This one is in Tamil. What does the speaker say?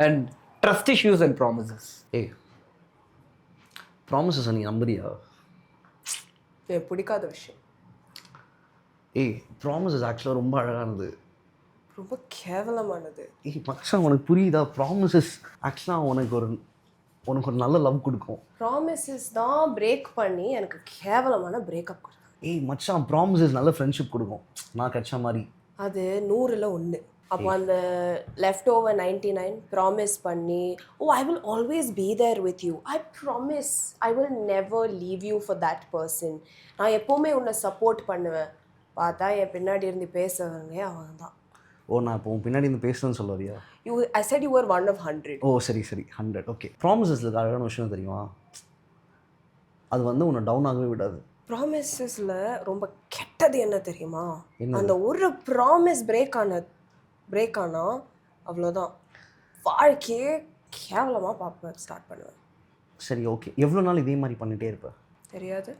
And trust issues and promises. ஏய், ப்ராமிசஸை நீ நம்புறியா? எனக்கு பிடிக்காத விஷயம். ஏய், ப்ராமிசஸ் ஆக்சுவலாக ரொம்ப அழகானது. ரொம்ப கேவலமானது. ஏய் மச்சான், உனக்கு புரியுதா? ப்ராமிசஸ் ஆக்சுவலாக உனக்கு ஒரு நல்ல லவ் கொடுக்கும். ப்ராமிசஸ் தான் பிரேக் பண்ணி எனக்கு கேவலமான பிரேக்கப் கொடுக்கும். ஏய் மச்சான், ப்ராமிசஸ் நல்ல ஃப்ரெண்ட்ஷிப் கொடுக்கும். நான் கிடைச்ச மாதிரி அது 100ல் 1. அப்போ அந்த லெஃப்ட் ஓவர் 99 ப்ராமிஸ் பண்ணி, oh I will always be there with you, I promise I will never leave you for that person, நான் எப்போவுமே உன்னை சப்போர்ட் பண்ணுவேன். பார்த்தா என் பின்னாடி இருந்து பேசுறவங்க அவங்க தான். ஓ, நான் இப்போ உன் பின்னாடி இருந்து பேசுகிறேன்னு சொல்ல வரியா? I said you were 1 of 100. ஓ சரி 100. ஓகே, ப்ராமிசஸில் அழகான விஷயம் தெரியுமா? அது உன்னை டவுன் ஆகவே விடாது. ப்ராமிசஸில் ரொம்ப கெட்டது என்ன தெரியுமா? அந்த ஒரு ப்ராமிஸ் பிரேக் ஆனா அவ்வளோதான், வாழ்க்கையே கேவலமாக பார்ப்பேன், ஸ்டார்ட் பண்ணுவேன். சரி ஓகே, எவ்வளோ நாள் இதே மாதிரி பண்ணிகிட்டே இருப்பேன்? தெரியாது.